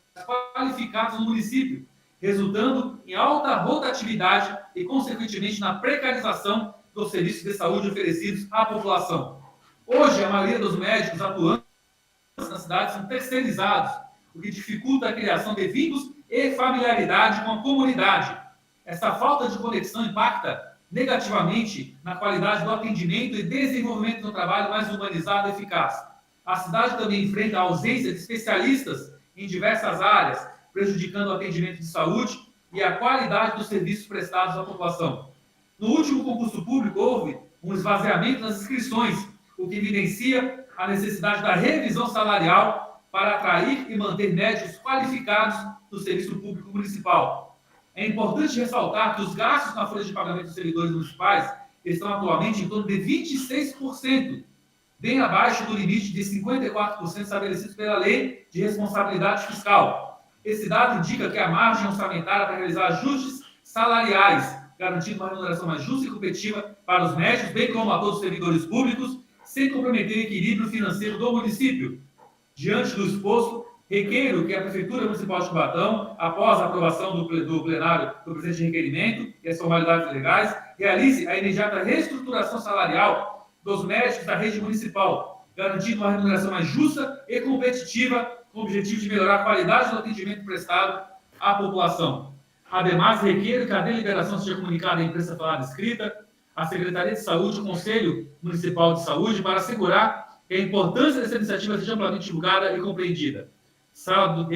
[SPEAKER 8] qualificados no município, resultando em alta rotatividade e, consequentemente, na precarização dos serviços de saúde oferecidos à população. Hoje, a maioria dos médicos atuantes na cidade são terceirizados, o que dificulta a criação de vínculos e familiaridade com a comunidade. Essa falta de conexão impacta negativamente na qualidade do atendimento e desenvolvimento do trabalho mais humanizado e eficaz. A cidade também enfrenta a ausência de especialistas em diversas áreas, prejudicando o atendimento de saúde e a qualidade dos serviços prestados à população. No último concurso público, houve um esvaziamento nas inscrições, o que evidencia a necessidade da revisão salarial para atrair e manter médicos qualificados no serviço público municipal. É importante ressaltar que os gastos na folha de pagamento dos servidores municipais estão atualmente em torno de 26%, bem abaixo do limite de 54% estabelecido pela Lei de Responsabilidade Fiscal. Esse dado indica que a margem orçamentária para realizar ajustes salariais, garantindo uma remuneração mais justa e competitiva para os médicos, bem como a todos os servidores públicos, sem comprometer o equilíbrio financeiro do município. Diante do exposto, requeiro que a Prefeitura Municipal de Cubatão, após a aprovação do plenário do presente requerimento e as formalidades legais, realize a imediata reestruturação salarial dos médicos da rede municipal, garantindo uma remuneração mais justa e competitiva, com o objetivo de melhorar a qualidade do atendimento prestado à população. Ademais, requeiro que a deliberação seja comunicada à imprensa falada escrita, à Secretaria de Saúde e ao Conselho Municipal de Saúde, para assegurar que a importância dessa iniciativa seja amplamente divulgada e compreendida. Sala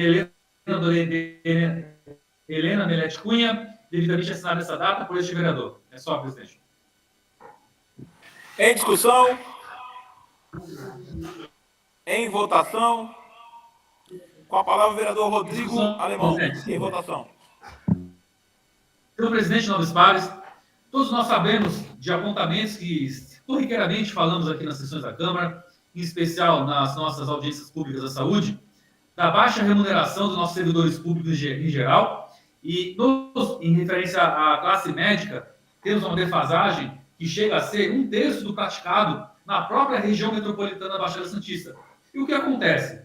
[SPEAKER 8] Helena Melete Cunha, devidamente assinada essa data por este vereador. É só, presidente.
[SPEAKER 2] Em discussão? Em votação? Com a palavra o vereador Rodrigo Alemão. Em votação.
[SPEAKER 8] Senhor presidente Novos Pares, todos nós sabemos de apontamentos que corriqueiramente falamos aqui nas sessões da Câmara, em especial nas nossas audiências públicas da saúde, da baixa remuneração dos nossos servidores públicos em geral, e em referência à classe médica, temos uma defasagem que chega a ser 1/3 do praticado na própria região metropolitana da Baixada Santista. E o que acontece?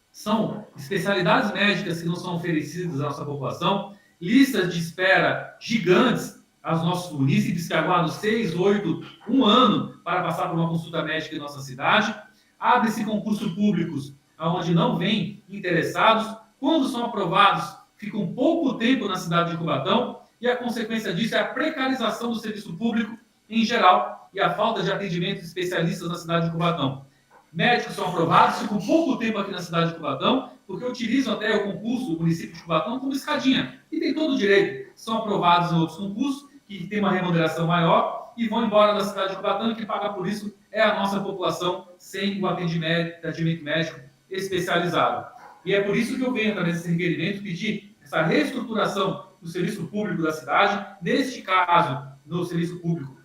[SPEAKER 8] São especialidades médicas que não são oferecidas à nossa população, listas de espera gigantes aos nossos munícipes que aguardam 6, 8, 1 ano para passar por uma consulta médica em nossa cidade. Abre-se concursos públicos onde não vêm interessados. Quando são aprovados, ficam pouco tempo na cidade de Cubatão e a consequência disso é a precarização do serviço público em geral e a falta de atendimento de especialistas na cidade de Cubatão. Médicos são aprovados, ficam pouco tempo aqui na cidade de Cubatão, porque utilizam até o concurso do município de Cubatão como escadinha. E tem todo o direito. São aprovados em outros concursos, que tem uma remuneração maior, e vão embora da cidade de Cubatão, e quem paga por isso é a nossa população, sem o atendimento médico especializado. E é por isso que eu venho, através desse requerimento, pedir essa reestruturação do serviço público da cidade, neste caso, no serviço público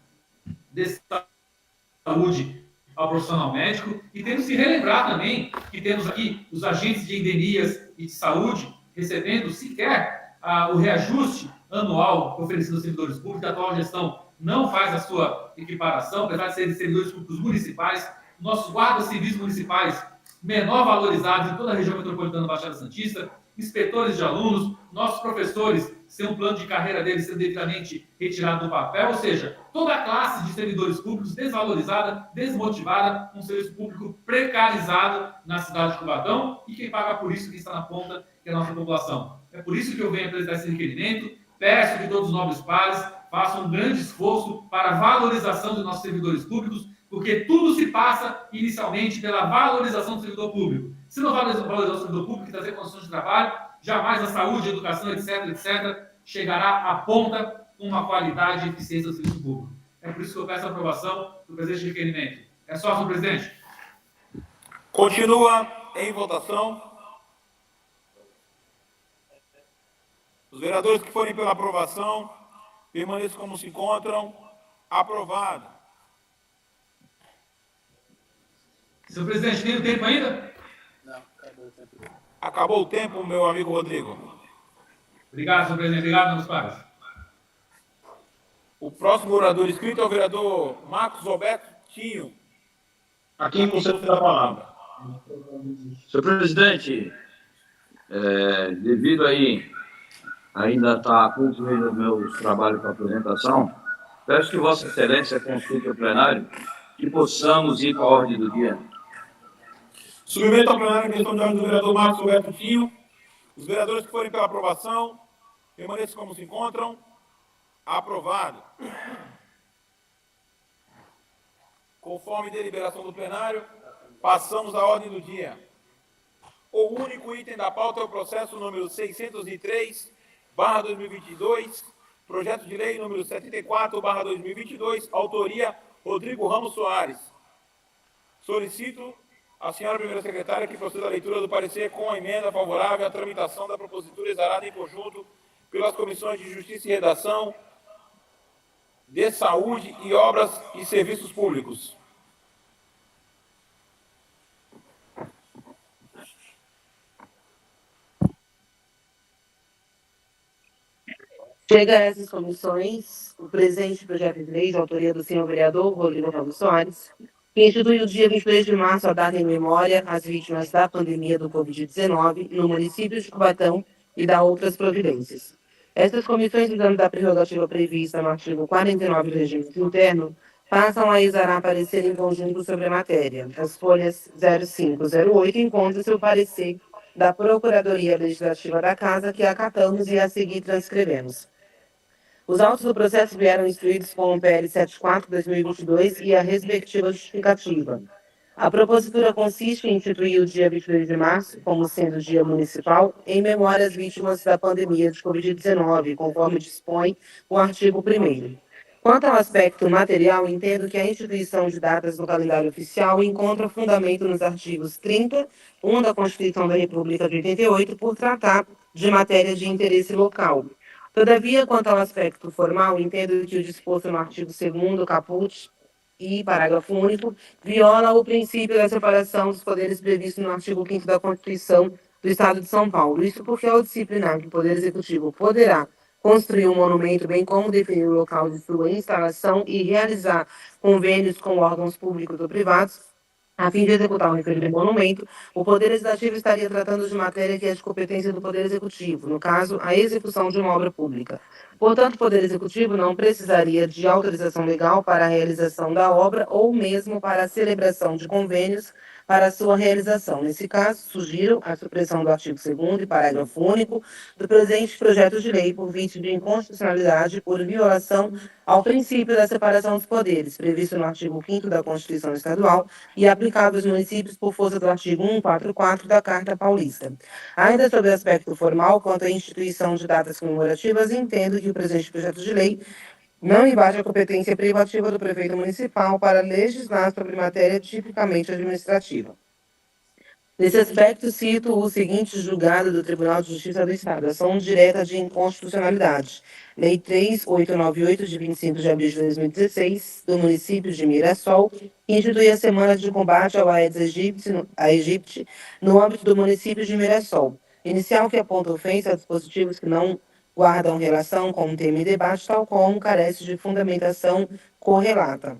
[SPEAKER 8] de saúde ao profissional médico, e temos que relembrar também que temos aqui os agentes de endemias e de saúde recebendo sequer o reajuste anual oferecido aos servidores públicos. A atual gestão não faz a sua equiparação, apesar de serem servidores públicos municipais, nossos guardas civis municipais menor valorizados em toda a região metropolitana da Baixada Santista, inspetores de alunos, nossos professores, sem um plano de carreira deles sendo devidamente retirado do papel, ou seja, toda a classe de servidores públicos desvalorizada, desmotivada, um serviço público precarizado na cidade de Cubatão, e quem paga por isso, quem está na ponta, que é a nossa população. É por isso que eu venho apresentar esse requerimento, peço que todos os nobres pares façam um grande esforço para a valorização dos nossos servidores públicos, porque tudo se passa inicialmente pela valorização do servidor público. Se não valorizar o servidor público e trazer condições de trabalho, jamais a saúde, a educação, etc., chegará à ponta com uma qualidade e eficiência do serviço público. É por isso que eu peço a aprovação do presente requerimento. É só, senhor presidente.
[SPEAKER 2] Continua em votação. Os vereadores que forem pela aprovação, permaneçam como se encontram. Aprovado.
[SPEAKER 8] Senhor presidente, tem o tempo ainda?
[SPEAKER 2] Não, acabou o tempo. Acabou o tempo, meu amigo Rodrigo.
[SPEAKER 8] Obrigado, senhor presidente. Obrigado, meus pares.
[SPEAKER 2] O próximo orador inscrito é o vereador Marcos Roberto Tinho.
[SPEAKER 5] a quem concede a palavra.
[SPEAKER 4] Senhor presidente, devido aí ainda está concluindo meus trabalhos com a apresentação, peço que Vossa Excelência consulte o plenário que possamos ir para a ordem do dia.
[SPEAKER 5] Submeto ao plenário a questão de ordem do vereador Marcos Roberto Tinho. Os vereadores que forem pela aprovação, permaneçam como se encontram. Aprovado. Conforme deliberação do plenário, passamos à ordem do dia. O único item da pauta é o processo número 603/2022, projeto de lei número 74/2022, autoria Rodrigo Ramos Soares. Solicito a senhora primeira secretária que proceda à leitura do parecer com a emenda favorável à tramitação da propositura exarada em conjunto pelas comissões de Justiça e Redação, de Saúde e Obras e Serviços Públicos.
[SPEAKER 3] Chega a essas comissões o presente projeto de lei de autoria do senhor vereador Rodrigo Ramos Soares, que institui o dia 23 de março a data em memória às vítimas da pandemia do Covid-19 no município de Cubatão e dá outras providências. Estas comissões, usando da prerrogativa prevista no artigo 49 do regimento interno, passam a exarar parecer em conjunto sobre a matéria. As folhas 05 e 08 encontram seu parecer da Procuradoria Legislativa da Casa, que acatamos e a seguir transcrevemos. Os autos do processo vieram instruídos com o PL 74/2022 e a respectiva justificativa. A propositura consiste em instituir o dia 22 de março como sendo dia municipal em memória às vítimas da pandemia de Covid-19, conforme dispõe o artigo 1º. Quanto ao aspecto material, entendo que a instituição de datas no calendário oficial encontra fundamento nos artigos 30, 1 da Constituição da República de 88, por tratar de matéria de interesse local. Todavia, quanto ao aspecto formal, entendo que o disposto no artigo 2º, caput e parágrafo único, viola o princípio da separação dos poderes previsto no artigo 5º da Constituição do Estado de São Paulo. Isso porque, ao disciplinar que o Poder Executivo poderá construir um monumento, bem como definir o local de sua instalação e realizar convênios com órgãos públicos ou privados, a fim de executar o referido monumento, o Poder Legislativo estaria tratando de matéria que é de competência do Poder Executivo, no caso, a execução de uma obra pública. Portanto, o Poder Executivo não precisaria de autorização legal para a realização da obra ou mesmo para a celebração de convênios para a sua realização. Nesse caso, sugiro a supressão do artigo 2º e parágrafo único do presente projeto de lei por vício de inconstitucionalidade por violação ao princípio da separação dos poderes, previsto no artigo 5º da Constituição Estadual e aplicável aos municípios por força do artigo 144 da Carta Paulista. Ainda sobre o aspecto formal, quanto à instituição de datas comemorativas, entendo que o presente projeto de lei não invade a competência privativa do prefeito municipal para legislar sobre matéria tipicamente administrativa. Nesse aspecto, cito o seguinte julgado do Tribunal de Justiça do Estado, ação direta de inconstitucionalidade, Lei 3.898, de 25 de abril de 2016, do município de Mirassol, que institui a Semana de Combate ao Aedes aegypti no âmbito do município de Mirassol. Inicial que aponta ofensa a dispositivos que não guardam relação com o tema em debate, tal como carece de fundamentação correlata.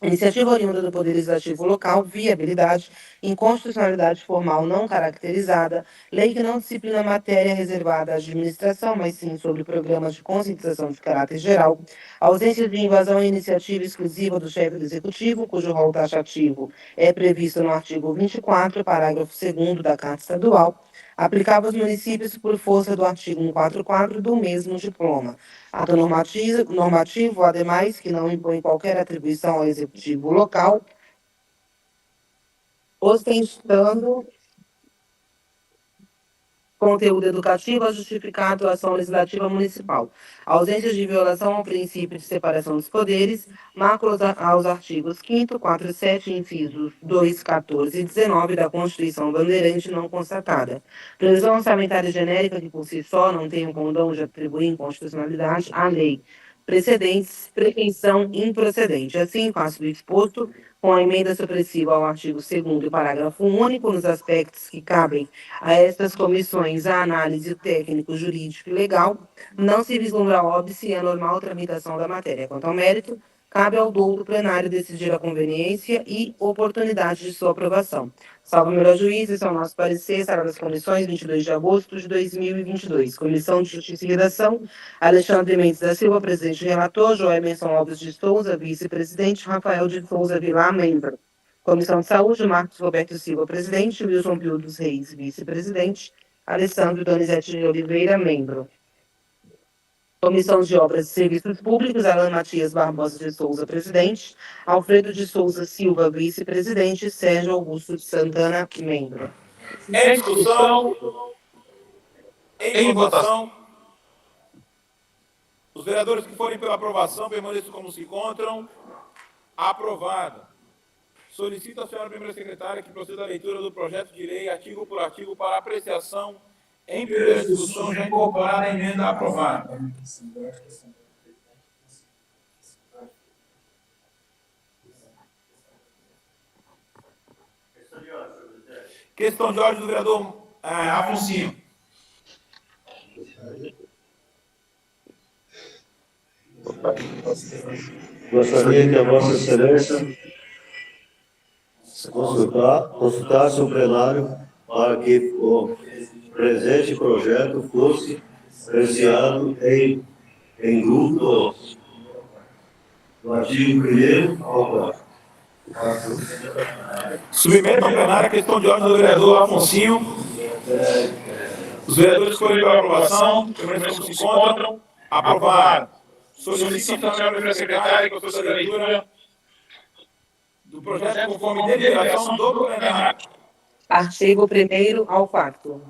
[SPEAKER 3] Iniciativa oriunda do Poder Legislativo local, viabilidade, inconstitucionalidade formal não caracterizada, lei que não disciplina matéria reservada à administração, mas sim sobre programas de conscientização de caráter geral, ausência de invasão à iniciativa exclusiva do chefe do Executivo, cujo rol taxativo é previsto no artigo 24, parágrafo 2º da Carta Estadual, aplicável aos municípios por força do artigo 144 do mesmo diploma. Ato normativo, ademais, que não impõe qualquer atribuição ao executivo local, ostentando conteúdo educativo a justificar a atuação legislativa municipal. Ausência de violação ao princípio de separação dos poderes, máculas aos artigos 5º, 4 e 7, incisos 2, 14 e 19 da Constituição Bandeirante não constatada. Previsão orçamentária genérica que, por si só, não tem o condão de atribuir inconstitucionalidade à lei. Precedentes, pretensão improcedente. Assim, faço do exposto, com a emenda supressiva ao artigo 2º e parágrafo único, nos aspectos que cabem a estas comissões a análise técnico, jurídico e legal, não se vislumbra óbice e a normal tramitação da matéria. Quanto ao mérito, cabe ao douto plenário decidir a conveniência e oportunidade de sua aprovação. Salvo o melhor juízo, esse é o nosso parecer, sala das comissões, 22 de agosto de 2022. Comissão de Justiça e Redação, Alexandre Mendes da Silva, presidente e relator, Joemerson Alves de Souza, vice-presidente, Rafael de Souza Vilar, membro. Comissão de Saúde, Marcos Roberto Silva, presidente, Wilson Pio dos Reis, vice-presidente, Alessandro Donizete de Oliveira, membro. Comissão de Obras e Serviços Públicos, Alan Matias Barbosa de Souza, presidente, Alfredo de Souza Silva, vice-presidente, Sérgio Augusto de Santana, membro.
[SPEAKER 2] Em discussão, em votação, os vereadores que forem pela aprovação permaneçam como se encontram. Aprovado. Solicito à senhora primeira secretária que proceda à leitura do projeto de lei, artigo por artigo, para apreciação em primeira discussão, já incorporada a emenda aprovada. Questão de ordem do vereador Afonso.
[SPEAKER 11] Gostaria que a Vossa Excelência consultasse o plenário para que o presente projeto fosse apreciado em grupo do artigo 1º ao 4º.
[SPEAKER 2] Submeto ao plenário a questão de ordem do vereador Afonso. Os vereadores que forem pela aprovação permaneçam como se encontram. Aprovado. Solicito à senhora primeira secretária que proceda à leitura do projeto conforme deliberação do plenário.
[SPEAKER 3] Artigo 1º ao 4º.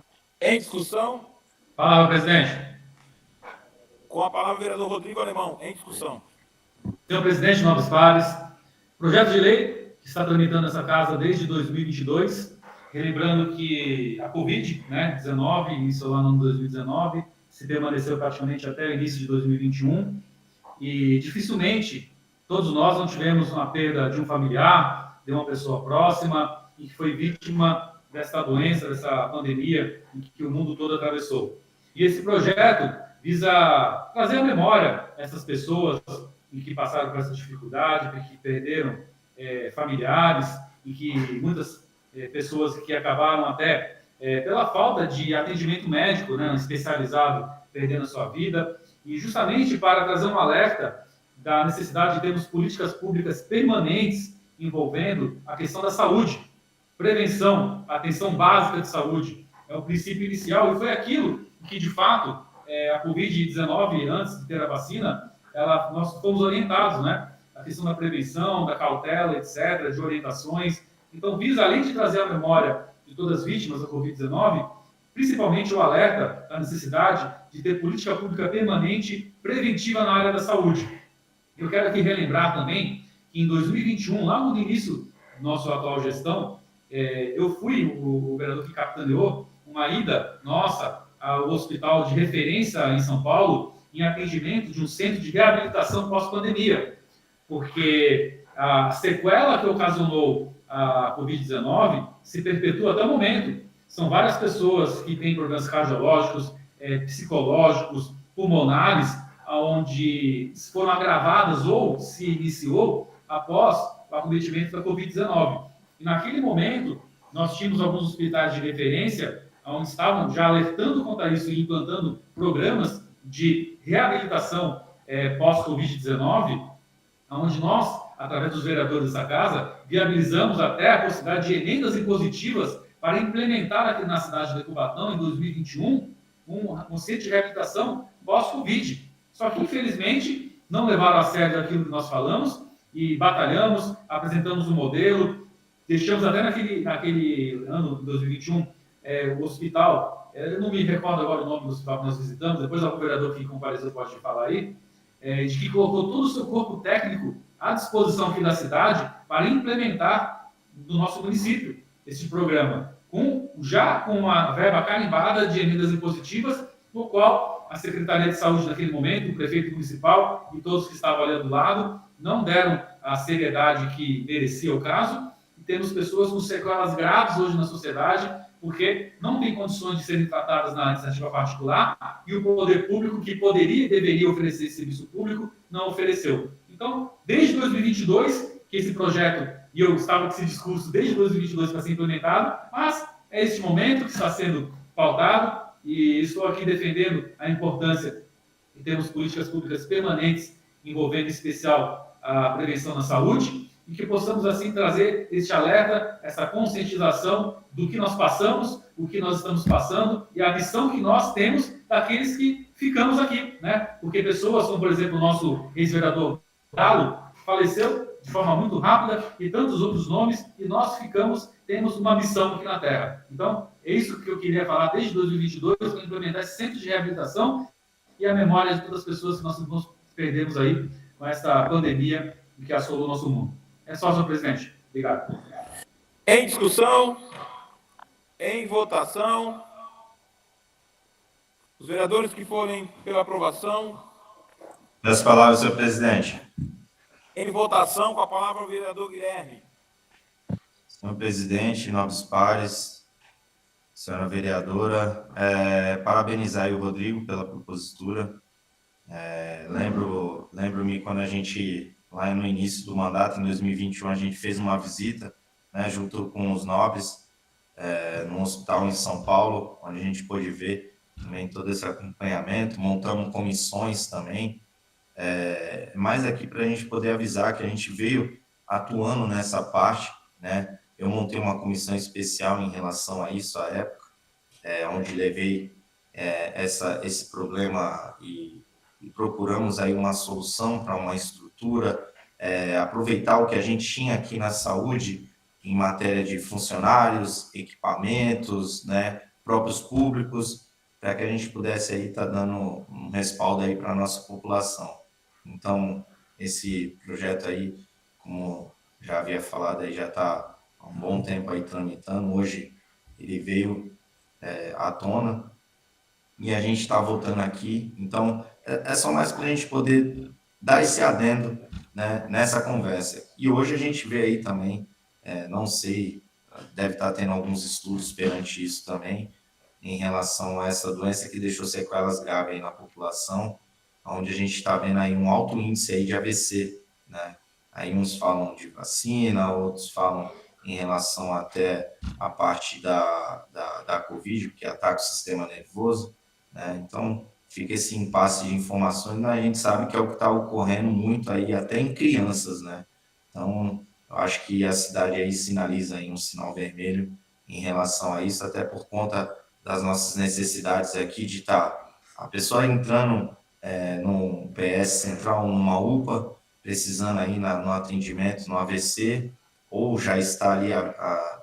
[SPEAKER 2] Em discussão.
[SPEAKER 8] Palavra, presidente.
[SPEAKER 2] Com a palavra o vereador Rodrigo Alemão. Em discussão.
[SPEAKER 8] Senhor presidente, nobres pares, projeto de lei que está tramitando essa casa desde 2022, relembrando que a Covid-19 iniciou lá no ano 2019, se permaneceu praticamente até o início de 2021, e dificilmente todos nós não tivemos uma perda de um familiar, de uma pessoa próxima, e que foi vítima dessa doença, dessa pandemia que o mundo todo atravessou. E esse projeto visa trazer à memória essas pessoas que passaram por essa dificuldade, que perderam familiares, e que muitas pessoas que acabaram até pela falta de atendimento médico, especializado, perdendo a sua vida, e justamente para trazer um alerta da necessidade de termos políticas públicas permanentes envolvendo a questão da saúde, prevenção, atenção básica de saúde, é o princípio inicial, e foi aquilo que, de fato, a Covid-19, antes de ter a vacina, nós fomos orientados, a questão da prevenção, da cautela, etc., de orientações. Então, visa, além de trazer a memória de todas as vítimas da Covid-19, principalmente o alerta da necessidade de ter política pública permanente preventiva na área da saúde. Eu quero aqui relembrar também que em 2021, lá no início da nossa atual gestão, eu fui o vereador que capitaneou uma ida nossa ao hospital de referência em São Paulo em atendimento de um centro de reabilitação pós-pandemia, porque a sequela que ocasionou a Covid-19 se perpetua até o momento. São várias pessoas que têm problemas cardiológicos, psicológicos, pulmonares, onde foram agravadas ou se iniciou após o acometimento da Covid-19. E naquele momento, nós tínhamos alguns hospitais de referência onde estavam já alertando contra isso e implantando programas de reabilitação pós-Covid-19, onde nós, através dos vereadores dessa casa, viabilizamos até a possibilidade de emendas impositivas para implementar aqui na cidade de Cubatão, em 2021, um centro de reabilitação pós-Covid. Só que, infelizmente, não levaram a sério aquilo que nós falamos e batalhamos, apresentamos um modelo, deixamos até naquele ano de 2021 o hospital, eu não me recordo agora o nome do hospital que nós visitamos, depois o vereador que compareceu pode falar aí, de que colocou todo o seu corpo técnico à disposição aqui da cidade para implementar no nosso município esse programa, já com a verba carimbada de emendas impositivas, no qual a Secretaria de Saúde naquele momento, o prefeito municipal e todos que estavam ali do lado não deram a seriedade que merecia o caso, e temos pessoas com sequelas graves hoje na sociedade, porque não tem condições de serem tratadas na iniciativa particular e o poder público, que poderia e deveria oferecer esse serviço público, não ofereceu. Então, desde 2022, que esse projeto, e eu estava com esse discurso desde 2022 para ser implementado, mas é este momento que está sendo pautado, e estou aqui defendendo a importância de termos políticas públicas permanentes envolvendo em especial a prevenção na saúde, e que possamos, assim, trazer este alerta, essa conscientização do que nós passamos, o que nós estamos passando e a missão que nós temos daqueles que ficamos aqui, né? Porque pessoas como, por exemplo, o nosso ex-vereador Galo faleceu de forma muito rápida e tantos outros nomes, e nós temos uma missão aqui na Terra. Então, é isso que eu queria falar desde 2022, para implementar esse centro de reabilitação e a memória de todas as pessoas que nós perdemos aí com essa pandemia que assolou o nosso mundo. É só, senhor presidente. Obrigado.
[SPEAKER 2] Em discussão, em votação, os vereadores que forem pela aprovação.
[SPEAKER 6] Das palavras, senhor presidente.
[SPEAKER 2] Em votação, com a palavra o vereador Guilherme.
[SPEAKER 6] Senhor presidente, nobres pares, senhora vereadora, parabenizar aí o Rodrigo pela propositura. Lembro-me quando a gente, lá no início do mandato, em 2021, a gente fez uma visita, né, junto com os nobres, no hospital em São Paulo, onde a gente pôde ver também todo esse acompanhamento, montamos comissões também, mais aqui para a gente poder avisar que a gente veio atuando nessa parte, né? Eu montei uma comissão especial em relação a isso à época, onde levei esse problema e procuramos aí uma solução para uma estrutura, aproveitar o que a gente tinha aqui na saúde em matéria de funcionários, equipamentos, né, próprios públicos, para que a gente pudesse aí estar dando um respaldo aí para a nossa população. Então, esse projeto aí, como já havia falado, aí já está há um bom tempo aí tramitando. Hoje ele veio à tona e a gente está voltando aqui. Então, é só mais para a gente poder dar esse adendo, né, nessa conversa. E hoje a gente vê aí também, não sei, deve estar tendo alguns estudos perante isso também, em relação a essa doença que deixou sequelas graves aí na população, onde a gente está vendo aí um alto índice aí de AVC, né? Aí uns falam de vacina, outros falam em relação até a parte da Covid, que ataca o sistema nervoso, né? Então, fica esse impasse de informações, mas a gente sabe que é o que está ocorrendo muito aí, até em crianças, né? Então, eu acho que a cidade aí sinaliza aí um sinal vermelho em relação a isso, até por conta das nossas necessidades aqui de estar a pessoa entrando no PS Central, numa UPA, precisando aí no atendimento, no AVC, ou já está ali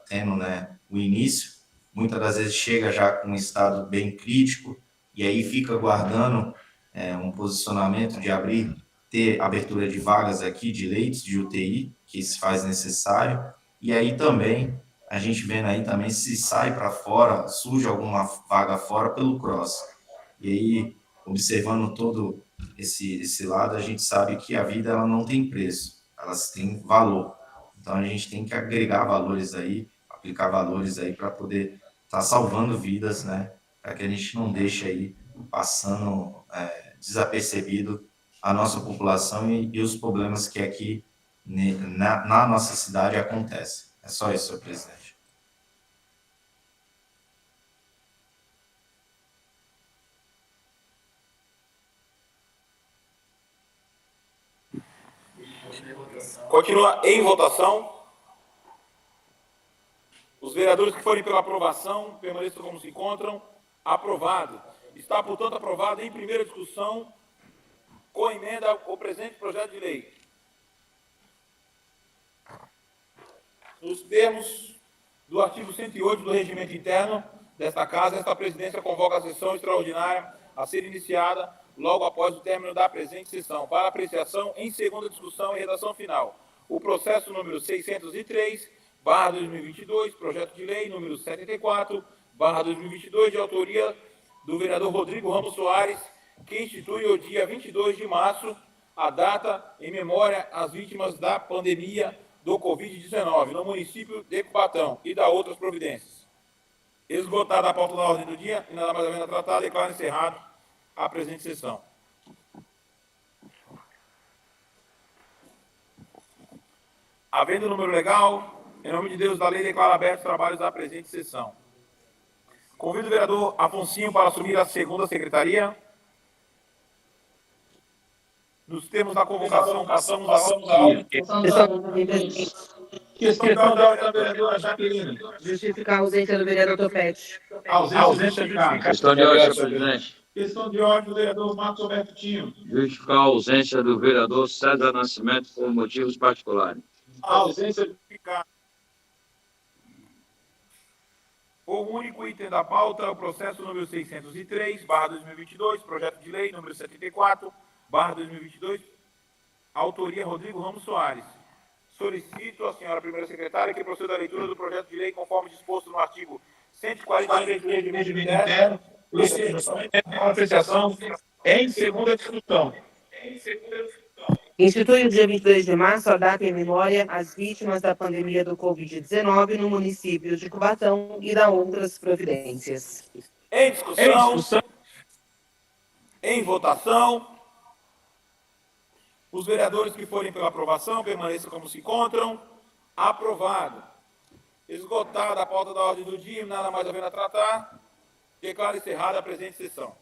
[SPEAKER 6] tendo, né, o início, muitas das vezes chega já com um estado bem crítico, e aí fica guardando um posicionamento de ter abertura de vagas aqui, de leitos de UTI, que se faz necessário, e aí também, a gente vendo aí também se sai para fora, surge alguma vaga fora pelo CROSS. E aí, observando todo esse lado, a gente sabe que a vida ela não tem preço, elas têm valor. Então, a gente tem que agregar valores aí, aplicar valores aí para poder estar salvando vidas, né? Para que a gente não deixe aí passando desapercebido a nossa população e os problemas que aqui na nossa cidade acontecem. É só isso, senhor presidente.
[SPEAKER 2] Continua em votação. Os vereadores que forem pela aprovação, permaneçam como se encontram. Aprovado. Está, portanto, aprovado em primeira discussão, com emenda o presente projeto de lei. Nos termos do artigo 108 do Regimento Interno desta Casa, esta presidência convoca a sessão extraordinária a ser iniciada logo após o término da presente sessão, para apreciação em segunda discussão e redação final. O processo número 603/2022, projeto de lei número 74/2022, de autoria do vereador Rodrigo Ramos Soares, que institui o dia 22 de março, a data em memória às vítimas da pandemia do Covid-19, no município de Cubatão, e da outras providências. Esgotada a pauta da ordem do dia, e nada mais havendo a tratar, declaro encerrado a presente sessão. Havendo o número legal, em nome de Deus, da lei, declaro abertos os trabalhos da presente sessão. Convido o vereador Afonsinho para assumir a segunda secretaria. Nos termos da convocação, passamos a ordem.
[SPEAKER 3] Questão
[SPEAKER 5] de ordem da vereadora Jaqueline.
[SPEAKER 3] Justificar a ausência do vereador Topete.
[SPEAKER 5] Ausência de cargo.
[SPEAKER 4] Questão de ordem, senhor presidente.
[SPEAKER 5] Questão de ordem do vereador Marcos Alberto Tinho.
[SPEAKER 4] Justificar a ausência do vereador César Nascimento por motivos particulares.
[SPEAKER 5] Ausência de
[SPEAKER 2] O único item da pauta é o processo número 603/2022, projeto de lei número 74/2022, autoria Rodrigo Ramos Soares. Solicito à senhora primeira secretária que proceda à leitura do projeto de lei conforme disposto no artigo 143 do Regimento Interno, ou seja, somente a apreciação em segunda discussão.
[SPEAKER 3] Institui o dia 22 de março a data em memória às vítimas da pandemia do Covid-19 no município de Cubatão e da outras providências.
[SPEAKER 2] Em discussão, em votação, os vereadores que forem pela aprovação permaneçam como se encontram. Aprovado. Esgotada a pauta da ordem do dia, nada mais havendo a tratar, declaro encerrada a presente sessão.